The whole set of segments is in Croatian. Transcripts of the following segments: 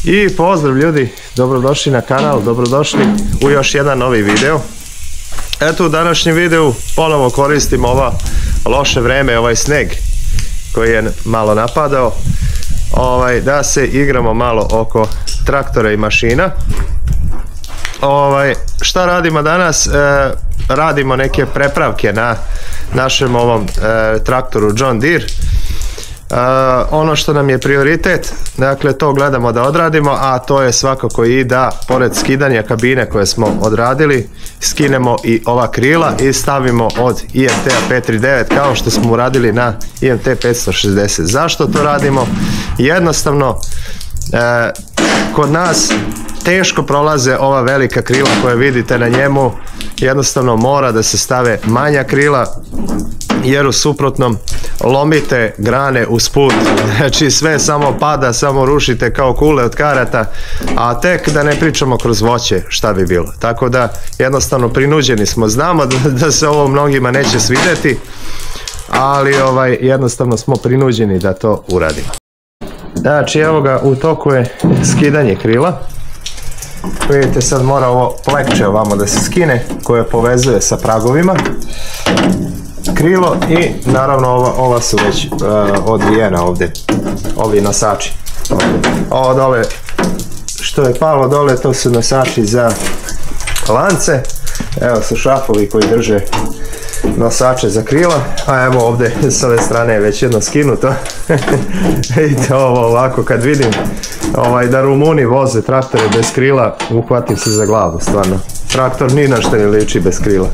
I pozdrav ljudi, dobrodošli na kanal, dobrodošli u još jedan novi video. Eto, u današnjem videu ponovo koristim ovo loše vreme, ovaj sneg koji je malo napadao, da se igramo malo oko traktora i mašina. Šta radimo danas? Radimo neke prepravke na našem ovom traktoru John Deere. Ono što nam je prioritet, dakle to gledamo da odradimo, a to je svakako i da pored skidanja kabine koje smo odradili, skinemo i ova krila i stavimo od IMT-a 539 kao što smo uradili na IMT 560. Zašto to radimo? Jednostavno, kod nas teško prolaze ova velika krila koja vidite na njemu, jednostavno mora da se stave manja krila, jer u suprotnom lomite grane usput, znači sve samo pada, samo rušite kao kule od karata, a tek da ne pričamo kroz voće šta bi bilo. Tako da jednostavno prinuđeni smo, znamo da se ovo mnogima neće svidjeti, ali jednostavno smo prinuđeni da to uradimo. Znači evo ga, u toku je skidanje krila. Vidite, sad mora ovo plekče ovamo da se skine koje povezuje sa pragovima krilo i naravno ova su već odvijena ovdje, ovi nosači. Ovo dole što je palo dole, to su nosači za lance, evo su šrafovi koji drže nosače za krila, a evo ovdje s ove strane je već jedno skinuto. Vidite ovo ovako, kad vidim da Rumuni voze traktore bez krila, uhvatim se za glavu, stvarno. Traktor ni na što ne liči bez krila.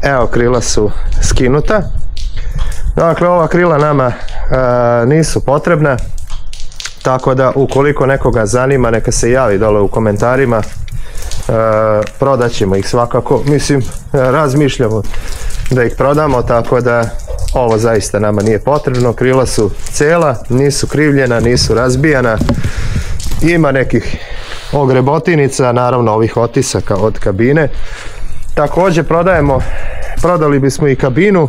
Evo, krila su skinuta. Dakle, ova krila nama nisu potrebna, tako da ukoliko nekoga zanima, neka se javi dole u komentarima, prodat ćemo ih svakako. Mislim, razmišljamo da ih prodamo, tako da ovo zaista nama nije potrebno. Krila su cela, nisu krivljena, nisu razbijana, ima nekih ogrebotinica, naravno ovih otisaka od kabine. Također prodali bismo i kabinu,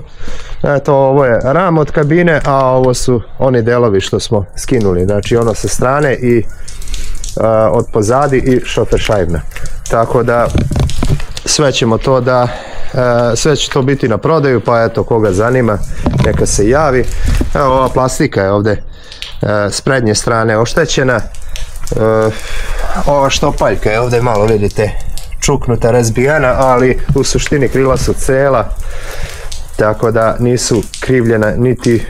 eto ovo je ram od kabine, a ovo su oni delovi što smo skinuli, znači ono sa strane i od pozadi i šofer šajbna. Tako da sve će to biti na prodaju, pa eto koga zanima neka se javi. Evo, ova plastika je ovdje s prednje strane oštećena, ova štopaljka je ovdje malo vidite čuknuta, razbijena, ali u suštini krila su cela, tako da nisu krivljena niti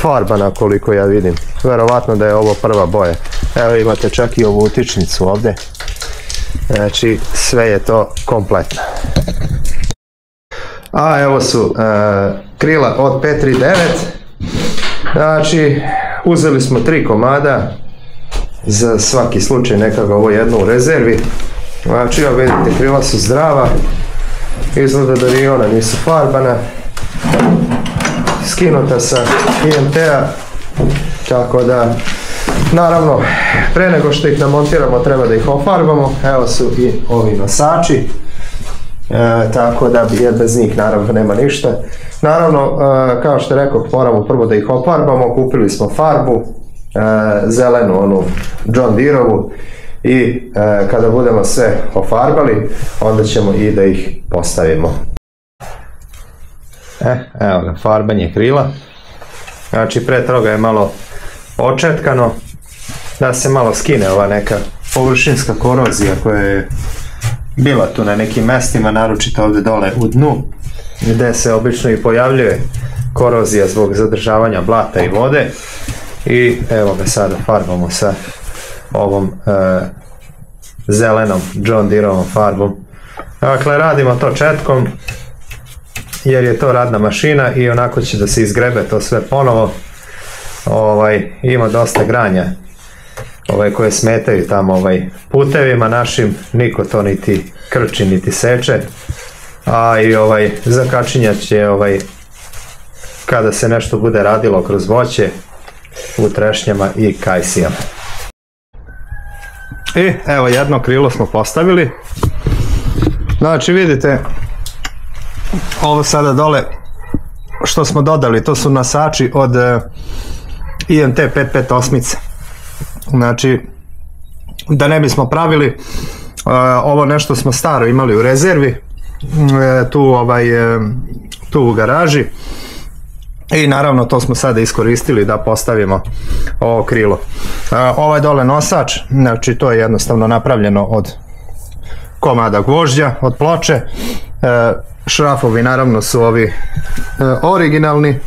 farbana koliko ja vidim. Verovatno da je ovo prva boja. Evo imate čak i ovu utičnicu ovdje, znači sve je to kompletno. A evo su krila od 539, znači uzeli smo 3 komada, za svaki slučaj nekako ovo jedno u rezervi. Znači, evo vidite, krila su zdrava, izgleda da ni ona nisu farbana, skinuta sa IMT-a, tako da, naravno, pre nego što ih namontiramo treba da ih ofarbamo. Evo su i ovi nosači, tako da bez njih naravno nema ništa. Naravno, kao što rekao, moramo prvo da ih ofarbamo, kupili smo farbu, zelenu, onu John Deere-ovu, i kada budemo sve ofarbali, onda ćemo i da ih postavimo. Evo ga, farbanje krila. Znači, pre toga je malo očetkano, da se malo skine ova neka površinska korozija koja je bila tu na nekim mestima, naročito ovdje dole u dnu, gde se obično i pojavljuje korozija zbog zadržavanja blata i vode. I evo ga, sada farbamo sa ovom zelenom John Deere-ovom farbom. Dakle, radimo to četkom, jer je to radna mašina i onako će da se izgrebe to sve ponovo. Ima dosta granja koje smetaju tamo putevima našim, niko to niti krči niti seče, a i zakačinjač je kada se nešto bude radilo kroz voće u trešnjama i kajsijama. I evo jedno krilo smo postavili. Znači vidite, ovo sada dole što smo dodali, to su nasači od IMT 558. Znači, da ne bismo pravili, ovo nešto smo staro imali u rezervi, tu u garaži. I naravno to smo sada iskoristili da postavimo ovo krilo. Ovaj dole nosač, znači to je jednostavno napravljeno od komada gvožđa, od ploče. Šrafovi naravno su ovi originalni.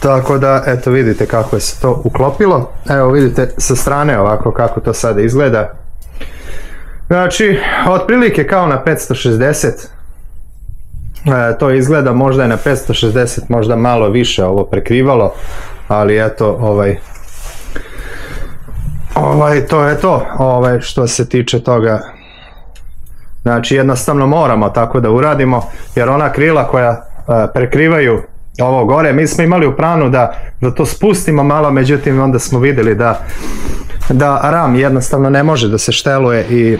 Tako da, eto vidite kako je se to uklopilo. Evo vidite sa strane ovako kako to sada izgleda. Znači, otprilike kao na 560. To izgleda, možda je na 560, možda malo više ovo prekrivalo, ali eto, to je to, što se tiče toga. Znači, jednostavno moramo tako da uradimo, jer ona krila koja prekrivaju ovo gore, mi smo imali u planu da to spustimo malo, međutim onda smo vidjeli da ram jednostavno ne može da se šteluje i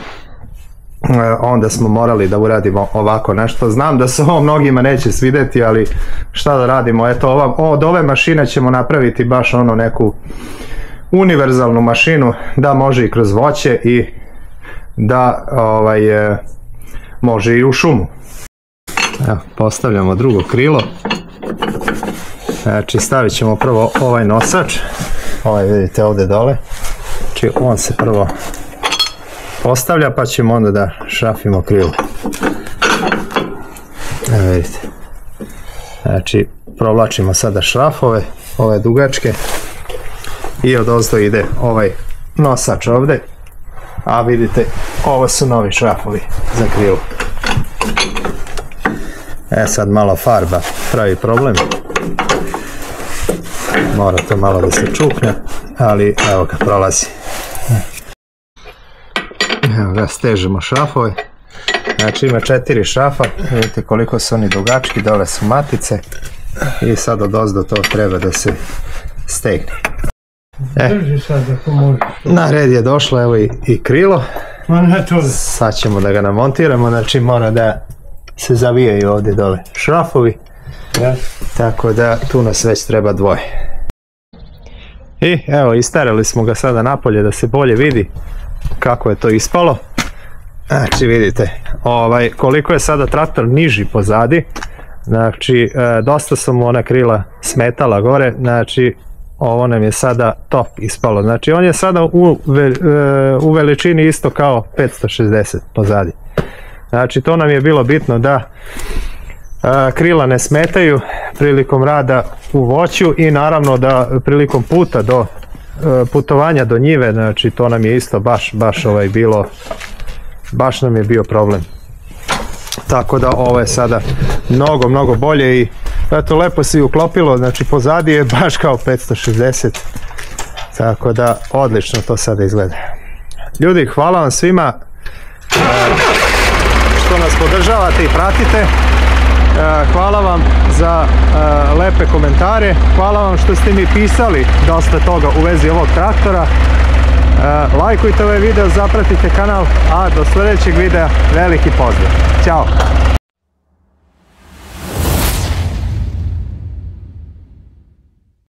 onda smo morali da uradimo ovako nešto. Znam da se ovo mnogima neće svidjeti, ali šta da radimo, eto od ove mašine ćemo napraviti baš neku univerzalnu mašinu da može i kroz voće i da može i u šumu. Evo, postavljamo drugo krilo. Znači stavit ćemo prvo ovaj nosač, vidite ovdje dole, znači on se prvo postavlja pa ćemo onda da šrafimo krilo. Evo vidite, znači provlačimo sada šrafove, ove dugačke i odozdo ide ovaj nosač ovdje, a vidite ovo su novi šrafovi za krilo. Sad malo farba pravi problem, mora to malo da se čukne, ali evo ga prolazi. Evo ga, stežemo šrafove, znači ima 4 šrafa, vidite koliko su oni dugački, dole su matice i sad odozdo to treba da se stegne. Na red je došlo, evo i krilo, sad ćemo da ga namontiramo, znači mora da se zavijaju ovdje dole šrafovi, tako da tu nas već treba dvoje. I evo, isterali smo ga sada napolje da se bolje vidi kako je to ispalo. Znači vidite koliko je sada traktor niži pozadi, znači dosta su mu ona krila smetala gore, znači ovo nam je sada top ispalo, znači on je sada u veličini isto kao 560 pozadi. Znači to nam je bilo bitno da krila ne smetaju prilikom rada u voću i naravno da prilikom putovanja do njive, znači to nam je isto baš nam je bio problem. Tako da ovo je sada mnogo bolje i eto lepo se uklopilo, znači pozadi je baš kao 560, tako da odlično to sada izgleda. Ljudi, hvala vam svima što nas podržavate i pratite. Hvala vam za lepe komentare, hvala vam što ste mi pisali dosta toga u vezi ovog traktora. Lajkujte ovaj video, zapratite kanal, a do sljedećeg videa veliki pozdrav. Ćao!